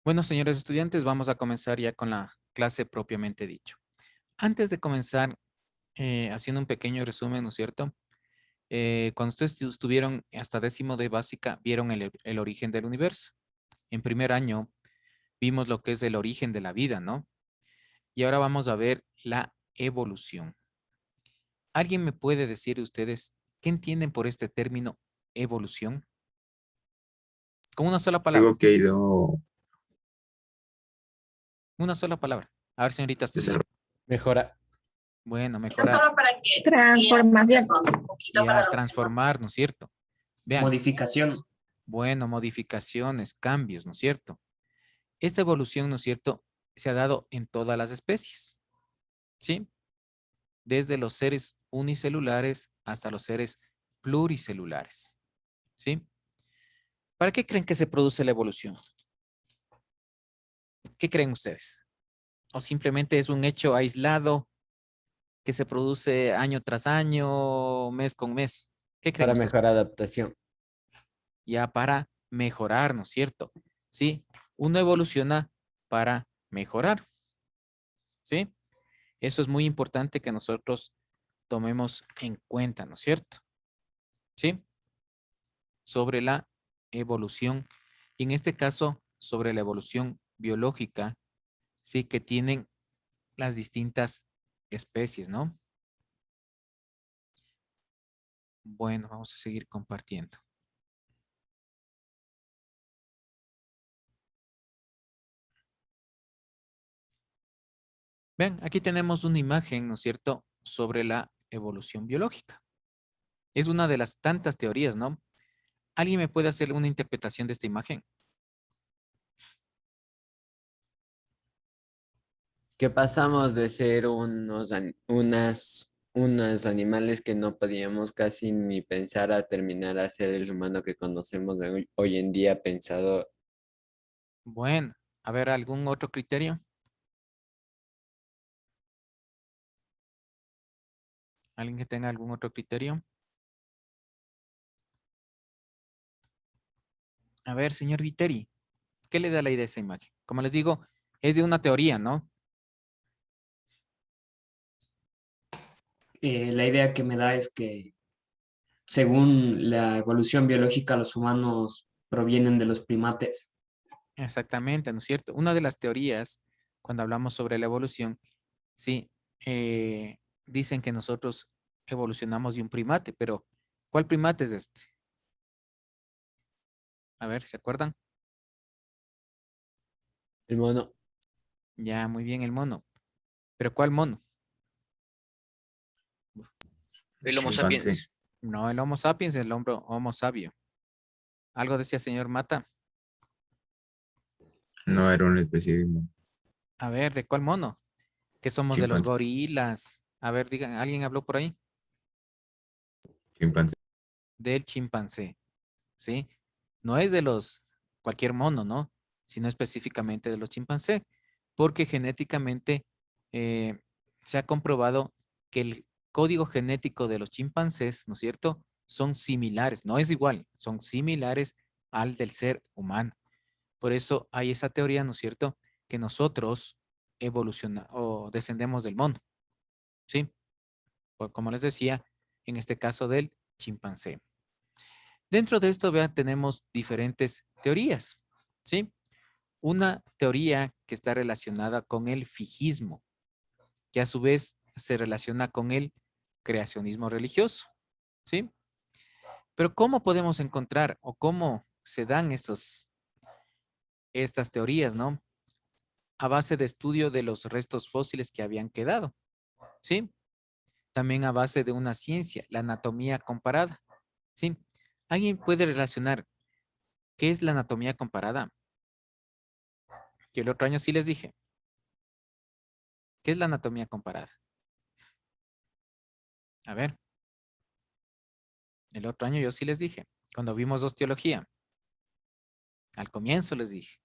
Bueno, señores estudiantes, vamos a comenzar ya con la clase propiamente dicho. Antes de comenzar, haciendo un pequeño resumen, ¿no es cierto? Cuando ustedes estuvieron hasta décimo de básica, vieron el origen del universo. En primer año vimos lo que es el origen de la vida, ¿no? Y ahora vamos a ver la evolución. ¿Alguien me puede decir ustedes qué entienden por este término evolución? Con una sola palabra, Algo que ha ido una sola palabra. A ver, señorita Astudillo. desarrollando. Mejora. Bueno, Esto mejorar. solo para que transformación un poquito Ya, para los que no. transformar, ¿no es cierto? Vean, Modificación. bueno, modificaciones, cambios, ¿no es cierto? Esta evolución, ¿no es cierto?, se ha dado en todas las especies, ¿sí? Desde los seres unicelulares hasta los seres pluricelulares, ¿sí? ¿Para qué creen que se produce la evolución? ¿Qué creen ustedes? ¿O simplemente es un hecho aislado que se produce año tras año, mes con mes? ¿Qué creen Para ustedes? mejor adaptación. Ya para mejorar, ¿no es cierto? Sí, uno evoluciona para mejorar, ¿sí? Eso es muy importante que nosotros tomemos en cuenta, ¿no es cierto? ¿Sí? Sobre la evolución, y en este caso, sobre la evolución biológica, sí, que tienen las distintas especies, ¿no? Bueno, vamos a seguir compartiendo. Vean, aquí tenemos una imagen, ¿no es cierto?, sobre la evolución biológica. Es una de las tantas teorías, ¿no? ¿Alguien me puede hacer una interpretación de esta imagen? Que pasamos de ser unos animales que no podíamos casi ni pensar a terminar a ser el humano que conocemos de hoy en día pensado. Bueno, a ver, ¿algún otro criterio? ¿Alguien que tenga algún otro criterio? A ver, señor Viteri, ¿qué le da la idea a esa imagen? Como les digo, es de una teoría, ¿no? La idea que me da es que según la evolución biológica, los humanos provienen de los primates. Exactamente, ¿no es cierto? Una de las teorías, cuando hablamos sobre la evolución, sí, dicen que nosotros evolucionamos de un primate, pero ¿cuál primate es este? A ver, ¿se acuerdan? El mono. Ya, muy bien, el mono. ¿Pero cuál mono? El Homo Chimpancé. sapiens. No, el Homo sapiens, el Homo sabio. Algo decía señor Mata. No era una especie de A ver, ¿de cuál mono? ¿Qué somos de los chimpancé. gorilas? A ver, digan, ¿alguien habló por ahí? Chimpancé. Del chimpancé, ¿sí? No es de los cualquier mono, ¿no? Sino específicamente de los chimpancés, porque genéticamente eh, se ha comprobado que el código genético de los chimpancés, ¿no es cierto? Son similares, no es igual, son similares al del ser humano. Por eso hay esa teoría, ¿no es cierto? Que nosotros evolucionamos o descendemos del mono, ¿sí? Como les decía, en este caso del chimpancé. Dentro de esto, vean, tenemos diferentes teorías, ¿sí? Una teoría que está relacionada con el fijismo, que a su vez se relaciona con el creacionismo religioso, ¿sí? Pero ¿cómo podemos encontrar o cómo se dan estas teorías, ¿no? A base de estudio de los restos fósiles que habían quedado, ¿sí? También a base de una ciencia, la anatomía comparada, ¿sí? ¿Alguien puede relacionar qué es la anatomía comparada? Que el otro año sí les dije. ¿Qué es la anatomía comparada? A ver, el otro año yo sí les dije. Cuando vimos osteología. Al comienzo les dije.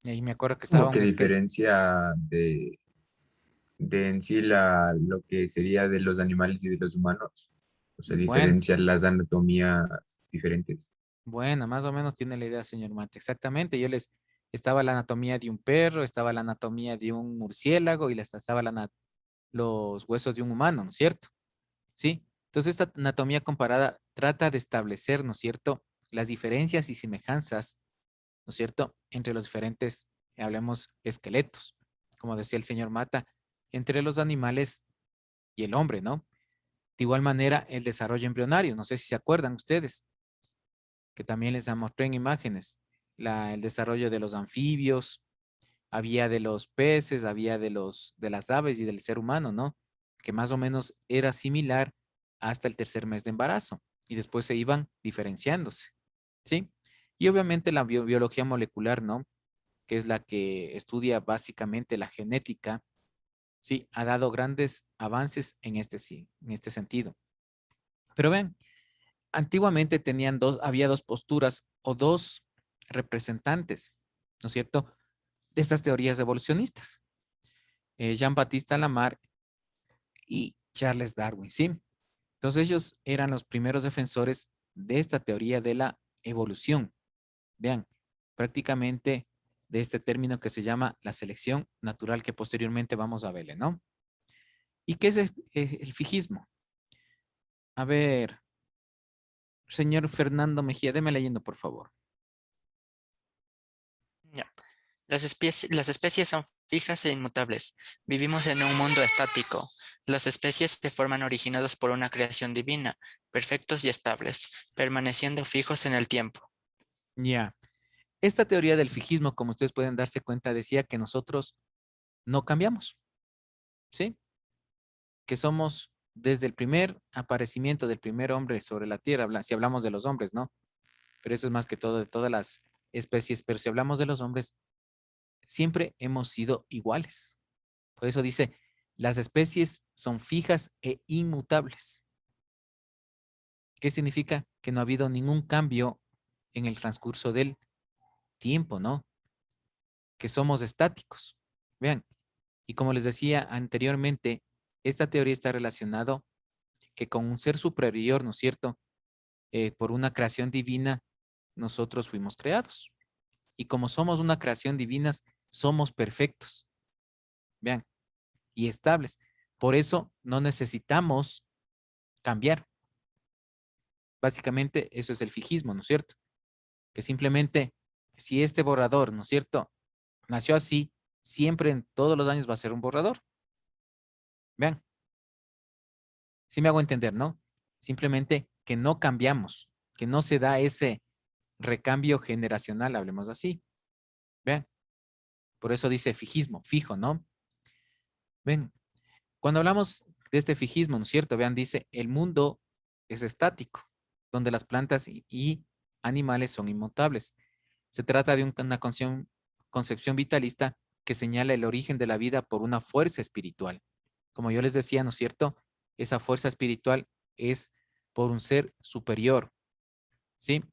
Y ahí me acuerdo que estaba Como un que esqueleto. diferencia de en sí lo que sería de los animales y de los humanos. O sea, Bueno, diferenciar las anatomías diferentes. bueno, más o menos tiene la idea, señor Mate. Exactamente, estaba la anatomía de un perro, estaba la anatomía de un murciélago y estaba los huesos de un humano, ¿no es cierto? ¿Sí? Entonces, esta anatomía comparada trata de establecer, ¿no es cierto?, las diferencias y semejanzas, ¿no es cierto?, entre los diferentes, hablemos, esqueletos, como decía el señor Mata, entre los animales y el hombre, ¿no? De igual manera, el desarrollo embrionario, no sé si se acuerdan ustedes, que también les mostré en imágenes, el desarrollo de los anfibios, había de los peces, había de las aves y del ser humano, ¿no? Que más o menos era similar hasta el tercer mes de embarazo y después se iban diferenciándose, ¿sí? Y obviamente la biología molecular, ¿no? Que es la que estudia básicamente la genética, sí, ha dado grandes avances en sí, en este sentido. Pero ven, antiguamente había dos posturas o dos representantes, ¿no es cierto?, de estas teorías evolucionistas. Jean-Baptiste Lamarck y Charles Darwin, ¿sí? Entonces ellos eran los primeros defensores de esta teoría de la evolución. Vean, prácticamente de este término que se llama la selección natural, que posteriormente vamos a verle, ¿no? ¿Y qué es el fijismo? A ver, señor Fernando Mejía, déme leyendo, por favor. Ya. Las especies son fijas e inmutables. Vivimos en un mundo estático. Las especies se forman originadas por una creación divina, perfectos y estables, permaneciendo fijos en el tiempo. Ya. Esta teoría del fijismo, como ustedes pueden darse cuenta, decía que nosotros no cambiamos, ¿sí? Que somos desde el primer aparecimiento del primer hombre sobre la tierra, si hablamos de los hombres, ¿no? Pero eso es más que todo de todas las especies, pero si hablamos de los hombres, siempre hemos sido iguales. Por eso dice, las especies son fijas e inmutables. ¿Qué significa? Que no ha habido ningún cambio en el transcurso del tiempo, ¿no? Que somos estáticos. Vean, y como les decía anteriormente, esta teoría está relacionada que con un ser superior, ¿no es cierto? Por una creación divina, nosotros fuimos creados. Y como somos una creación divina, somos perfectos. Vean, y estables. Por eso no necesitamos cambiar. Básicamente eso es el fijismo, ¿no es cierto? Que simplemente si este borrador, ¿no es cierto?, nació así, siempre en todos los años va a ser un borrador. Vean, sí me hago entender, ¿no? Simplemente que no cambiamos, que no se da ese recambio generacional, hablemos así. Vean, por eso dice fijismo, fijo, ¿no? Ven, cuando hablamos de este fijismo, ¿no es cierto? Vean, dice, el mundo es estático, donde las plantas y animales son inmutables. Se trata de una concepción vitalista que señala el origen de la vida por una fuerza espiritual. Como yo les decía, ¿no es cierto? Esa fuerza espiritual es por un ser superior, ¿sí?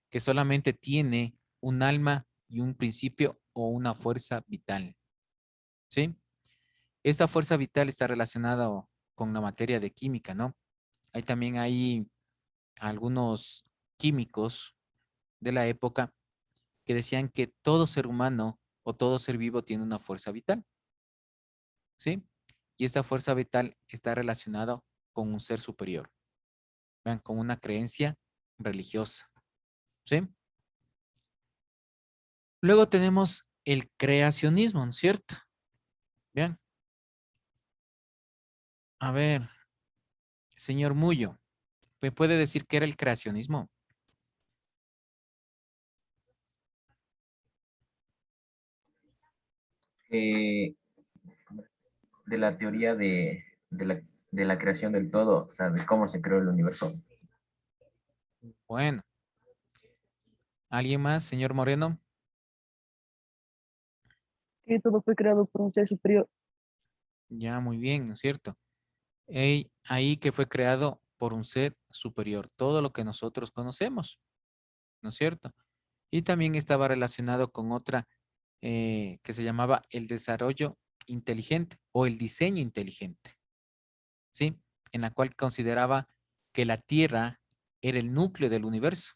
Que solamente tiene un alma y un principio o una fuerza vital, ¿sí? Esta fuerza vital está relacionada con la materia de química, ¿no? También hay algunos químicos de la época que decían que todo ser humano o todo ser vivo tiene una fuerza vital, ¿sí? Y esta fuerza vital está relacionada con un ser superior, vean, con una creencia religiosa, ¿sí? Luego tenemos el creacionismo, ¿no es cierto? Vean, a ver, señor Mullo, ¿me puede decir qué era el creacionismo? eh, de la teoría de la creación del todo, o sea, de cómo se creó el universo. Bueno, ¿alguien más, señor Moreno? Que todo fue creado por un ser superior. Ya, muy bien, ¿no es cierto? Ahí que fue creado por un ser superior, todo lo que nosotros conocemos, ¿no es cierto? Y también estaba relacionado con otra que se llamaba el desarrollo inteligente o el diseño inteligente, ¿sí? En la cual consideraba que la Tierra era el núcleo del universo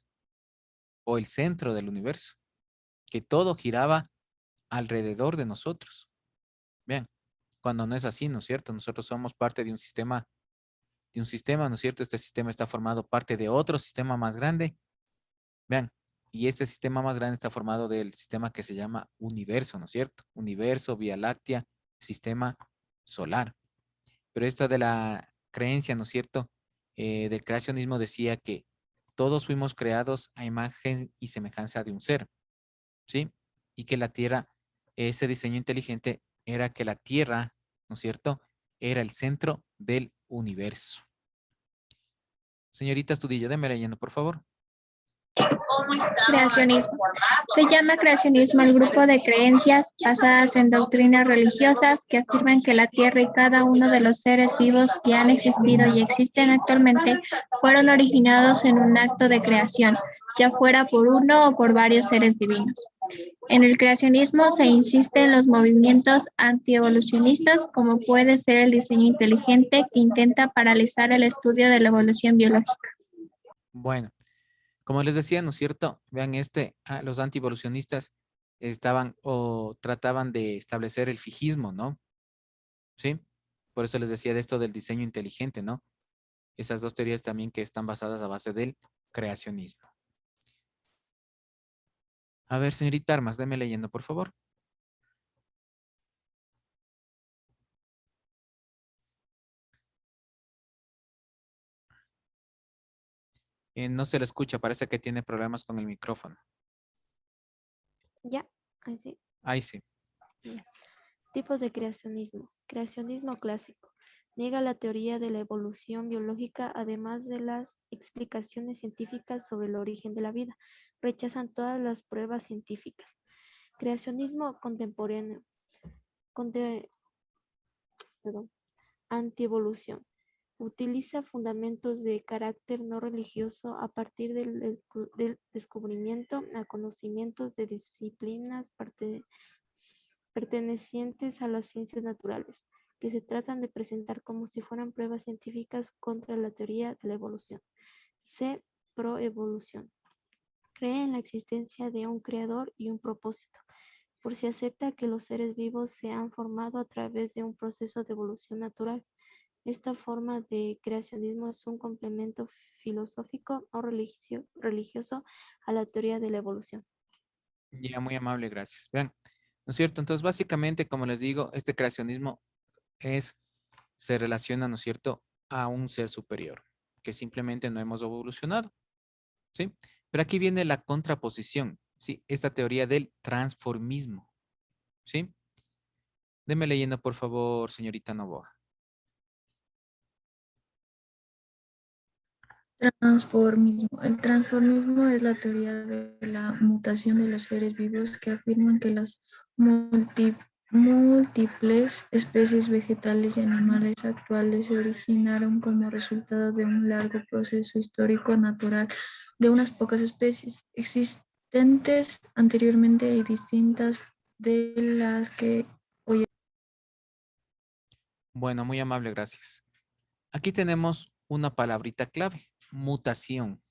o el centro del universo, que todo giraba alrededor de nosotros. Bien, cuando no es así, ¿no es cierto? Nosotros somos parte de un sistema, ¿no es cierto? Este sistema está formado parte de otro sistema más grande. Vean, y este sistema más grande está formado del sistema que se llama universo, ¿no es cierto? Universo, Vía Láctea, sistema solar. Pero esta de la creencia, ¿no es cierto? Del creacionismo decía que todos fuimos creados a imagen y semejanza de un ser, ¿sí? Y que la Tierra, ese diseño inteligente era que la Tierra, ¿no es cierto? Era el centro del universo. Señorita Estudillo, déme leyendo, por favor. Creacionismo. Se llama creacionismo el grupo de creencias basadas en doctrinas religiosas que afirman que la Tierra y cada uno de los seres vivos que han existido y existen actualmente fueron originados en un acto de creación, ya fuera por uno o por varios seres divinos. En el creacionismo se insiste en los movimientos antievolucionistas, como puede ser el diseño inteligente, que intenta paralizar el estudio de la evolución biológica. Bueno, como les decía, ¿no es cierto? Vean, los antievolucionistas estaban o trataban de establecer el fijismo, ¿no? ¿Sí? Por eso les decía de esto del diseño inteligente, ¿no? Esas dos teorías también que están basadas a base del creacionismo. A ver, señorita Armas, déme leyendo, por favor. No se le escucha, parece que tiene problemas con el micrófono. Ya, así. Ahí sí. Ya. Tipos de creacionismo. Creacionismo clásico. Niega la teoría de la evolución biológica, además de las explicaciones científicas sobre el origen de la vida. Rechazan todas las pruebas científicas. Creacionismo contemporáneo. Antievolución. Utiliza fundamentos de carácter no religioso a partir del descubrimiento a conocimientos de disciplinas pertenecientes a las ciencias naturales, que se tratan de presentar como si fueran pruebas científicas contra la teoría de la evolución. C. Proevolución. Cree en la existencia de un creador y un propósito, por si acepta que los seres vivos se han formado a través de un proceso de evolución natural. Esta forma de creacionismo es un complemento filosófico o religioso a la teoría de la evolución. Ya, muy amable, gracias. Vean, ¿no es cierto? Entonces, básicamente, como les digo, este creacionismo se relaciona, ¿no es cierto?, a un ser superior, que simplemente no hemos evolucionado, ¿sí? Pero aquí viene la contraposición, ¿sí? Esta teoría del transformismo, ¿sí? Deme leyendo, por favor, señorita Novoa. Transformismo. El transformismo es la teoría de la mutación de los seres vivos que afirman que las múltiples especies vegetales y animales actuales se originaron como resultado de un largo proceso histórico natural de unas pocas especies existentes anteriormente y distintas de las que hoy. Bueno, muy amable, gracias. Aquí tenemos una palabrita clave, mutación.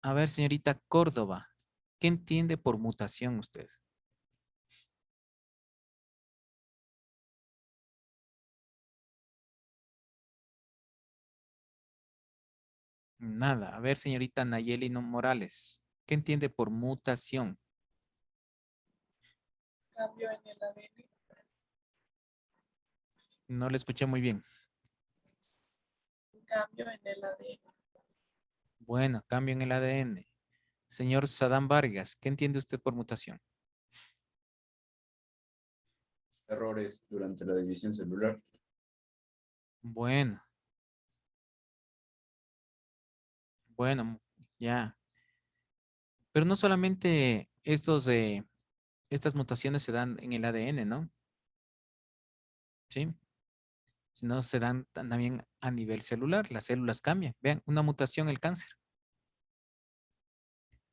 A ver, señorita Córdoba, ¿qué entiende por mutación usted? Nada. A ver, señorita Nayeli Morales, ¿qué entiende por mutación? Cambio en el ADN. No le escuché muy bien. Cambio en el ADN. Bueno, cambio en el ADN. Señor Sadam Vargas, ¿qué entiende usted por mutación? Errores durante la división celular. Bueno. Bueno, ya. Pero no solamente estas mutaciones se dan en el ADN, ¿no? Sí. Sino se dan también a nivel celular. Las células cambian. Vean, una mutación, el cáncer.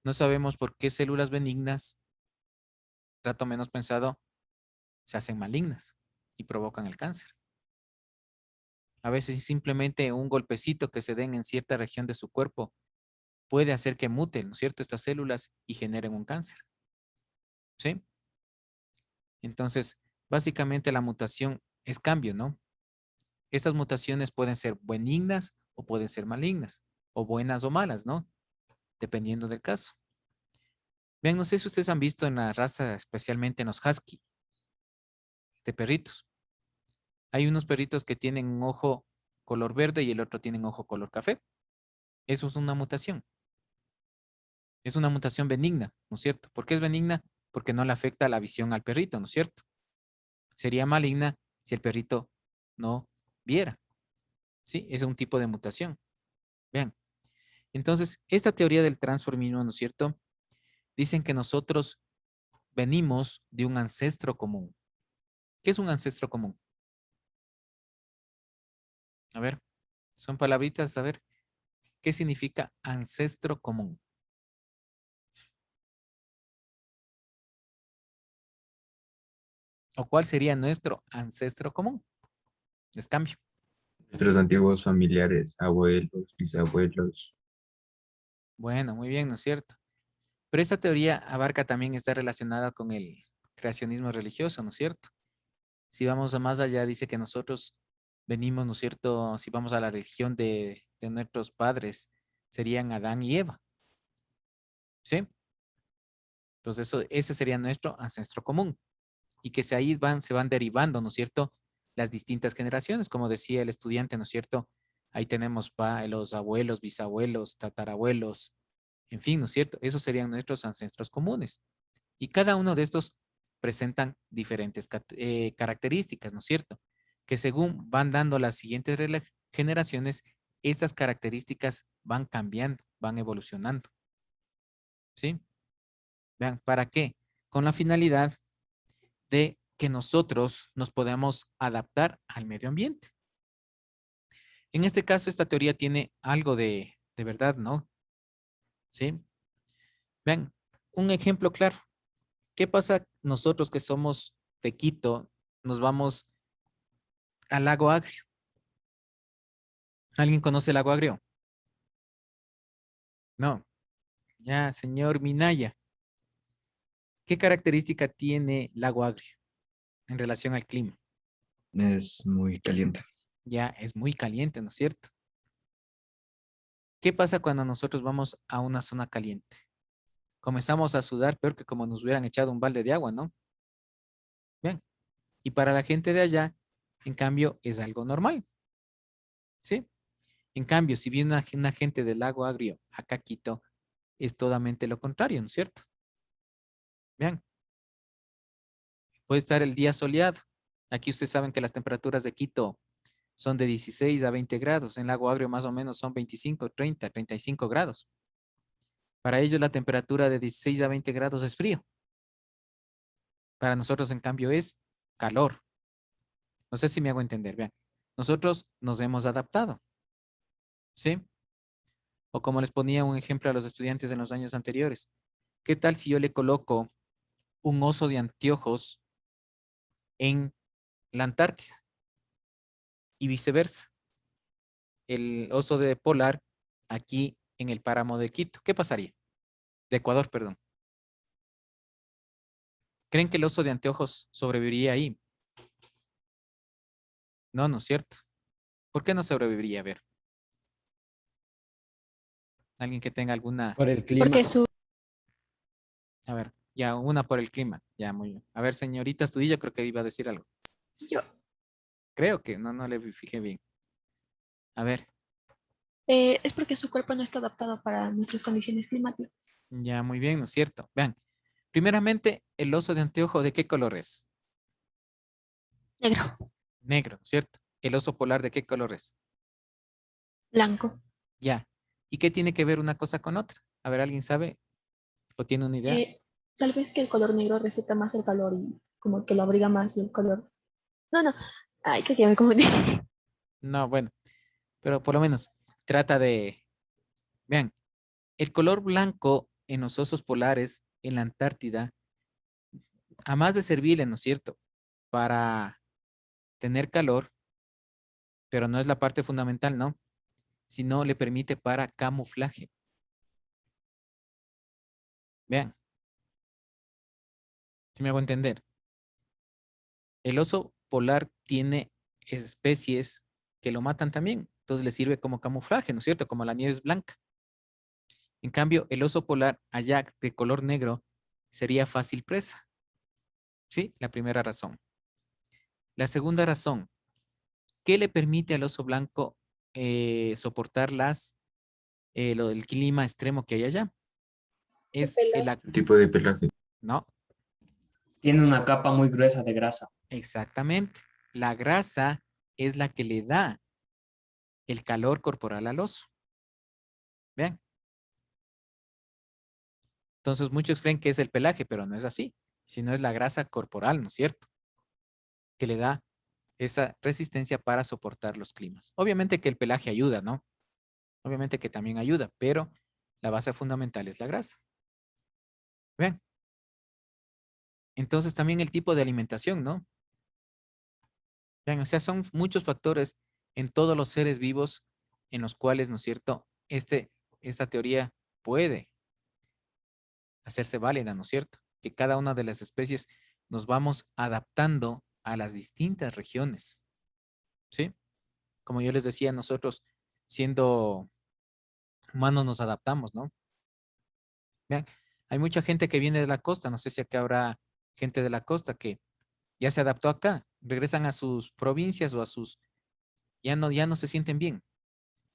No sabemos por qué células benignas, trato menos pensado, se hacen malignas y provocan el cáncer. A veces simplemente un golpecito que se den en cierta región de su cuerpo puede hacer que muten, ¿no es cierto?, estas células y generen un cáncer. ¿Sí? Entonces, básicamente la mutación es cambio, ¿no? Estas mutaciones pueden ser benignas o pueden ser malignas, o buenas o malas, ¿no? Dependiendo del caso. Vean, no sé si ustedes han visto en la raza, especialmente en los husky, de perritos. Hay unos perritos que tienen un ojo color verde y el otro tienen ojo color café. Eso es una mutación. Es una mutación benigna, ¿no es cierto? ¿Por qué es benigna? Porque no le afecta la visión al perrito, ¿no es cierto? Sería maligna si el perrito no viera. ¿Sí? Es un tipo de mutación. Vean. Entonces, esta teoría del transformismo, ¿no es cierto? Dicen que nosotros venimos de un ancestro común. ¿Qué es un ancestro común? A ver, son palabritas, a ver, ¿qué significa ancestro común? ¿O cuál sería nuestro ancestro común? Les cambio. Nuestros antiguos familiares, abuelos, bisabuelos. Bueno, muy bien, ¿no es cierto? Pero esta teoría abarca también, está relacionada con el creacionismo religioso, ¿no es cierto? Si vamos a más allá, dice que nosotros venimos, ¿no es cierto? Si vamos a la religión de nuestros padres, serían Adán y Eva. ¿Sí? Entonces, ese sería nuestro ancestro común. Y que se van derivando, ¿no es cierto? Las distintas generaciones, como decía el estudiante, ¿no es cierto? Ahí tenemos los abuelos, bisabuelos, tatarabuelos, en fin, ¿no es cierto? Esos serían nuestros ancestros comunes. Y cada uno de estos presentan diferentes características, ¿no es cierto? Que según van dando las siguientes generaciones, estas características van cambiando, van evolucionando. ¿Sí? Vean, ¿para qué? Con la finalidad de que nosotros nos podamos adaptar al medio ambiente. En este caso, esta teoría tiene algo de verdad, ¿no? ¿Sí? Vean, un ejemplo claro. ¿Qué pasa nosotros que somos de Quito, nos vamos al lago Agrio? ¿Alguien conoce el lago Agrio? No. Ya, señor Minaya. ¿Qué característica tiene el lago Agrio en relación al clima? Es muy caliente. Ya, es muy caliente, ¿no es cierto? ¿Qué pasa cuando nosotros vamos a una zona caliente? Comenzamos a sudar peor que como nos hubieran echado un balde de agua, ¿no? Bien. Y para la gente de allá, en cambio, es algo normal. ¿Sí? En cambio, si viene una gente del lago Agrio acá a Quito, es totalmente lo contrario, ¿no es cierto? Vean. Puede estar el día soleado. Aquí ustedes saben que las temperaturas de Quito son de 16 a 20 grados. En Lago Agrio más o menos son 25, 30, 35 grados. Para ellos la temperatura de 16 a 20 grados es frío. Para nosotros, en cambio, es calor. No sé si me hago entender. Vean, nosotros nos hemos adaptado. ¿Sí? O como les ponía un ejemplo a los estudiantes en los años anteriores. ¿Qué tal si yo le coloco un oso de anteojos en la Antártida? Y viceversa. El oso de polar aquí en el páramo de Quito. ¿Qué pasaría? De Ecuador, perdón. ¿Creen que el oso de anteojos sobreviviría ahí? No, no es cierto. ¿Por qué no sobreviviría? A ver. Alguien que tenga alguna... Por el clima. Porque su A ver, ya una por el clima. Ya, muy bien. A ver, señorita Estudillo, creo que iba a decir algo. yo Creo que no le fijé bien. A ver, es porque su cuerpo no está adaptado para nuestras condiciones climáticas. ya muy bien, ¿no es cierto? Vean, primeramente, el oso de anteojo, ¿de qué color es? Negro, Negro, ¿no es cierto? El oso polar, ¿de qué color es? blanco. Ya. ¿Y qué tiene que ver una cosa con otra? A ver, ¿alguien sabe o tiene una idea? Tal vez que el color negro receta más el calor y como que lo abriga más y el color. No, no. Ay, creo que ya me confundí. No, bueno, pero por lo menos trata de... Vean, el color blanco en los osos polares en la Antártida, a más de servirle, ¿no es cierto?, para tener calor, pero no es la parte fundamental, ¿no? Sino le permite para camuflaje. Vean. Si me hago entender. El oso polar tiene especies que lo matan también. Entonces le sirve como camuflaje, ¿no es cierto? Como la nieve es blanca. En cambio, el oso polar allá de color negro sería fácil presa. ¿Sí? La primera razón. La segunda razón. ¿Qué le permite al oso blanco soportar lo del clima extremo que hay allá? Es el... Tipo de pelaje. No, Tiene una capa muy gruesa de grasa. exactamente. La grasa es la que le da el calor corporal al oso. Vean. Entonces muchos creen que es el pelaje, pero no es así, sino es la grasa corporal, ¿no es cierto? Que le da esa resistencia para soportar los climas. Obviamente que el pelaje ayuda, ¿no? Obviamente que también ayuda, pero la base fundamental es la grasa. Vean. Entonces también el tipo de alimentación, ¿no? Vean, o sea, son muchos factores en todos los seres vivos en los cuales, ¿no es cierto? Esta teoría puede hacerse válida, ¿no es cierto? Que cada una de las especies nos vamos adaptando a las distintas regiones, ¿sí? Como yo les decía, nosotros siendo humanos nos adaptamos, ¿no? Vean, hay mucha gente que viene de la costa, no sé si acá habrá gente de la costa que ya se adaptó acá, regresan a sus provincias o a sus, ya no se sienten bien.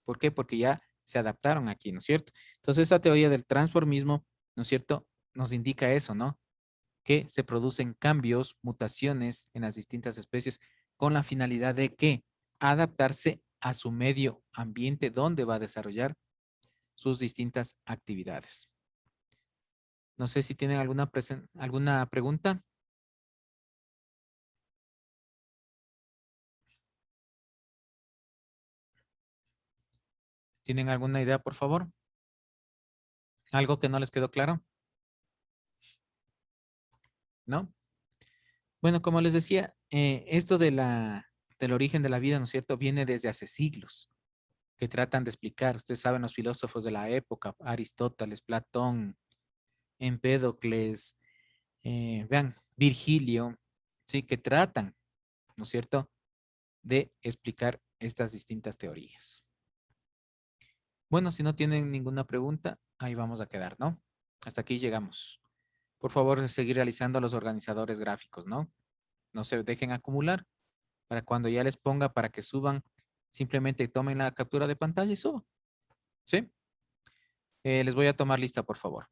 ¿Por qué? Porque ya se adaptaron aquí, ¿no es cierto? Entonces, esta teoría del transformismo, ¿no es cierto? Nos indica eso, ¿no? Que se producen cambios, mutaciones en las distintas especies con la finalidad de que adaptarse a su medio ambiente donde va a desarrollar sus distintas actividades. No sé si tienen alguna pregunta. ¿Tienen alguna idea, por favor? ¿Algo que no les quedó claro? ¿No? Bueno, como les decía, esto del origen de la vida, ¿no es cierto? Viene desde hace siglos, que tratan de explicar. Ustedes saben, los filósofos de la época, Aristóteles, Platón, Empédocles, vean, Virgilio, ¿sí? Que tratan, ¿no es cierto?, de explicar estas distintas teorías. Bueno, si no tienen ninguna pregunta, ahí vamos a quedar, ¿no? Hasta aquí llegamos. Por favor, seguir realizando los organizadores gráficos, ¿no? No se dejen acumular para cuando ya les ponga para que suban, simplemente tomen la captura de pantalla y suban. ¿Sí? Les voy a tomar lista, por favor.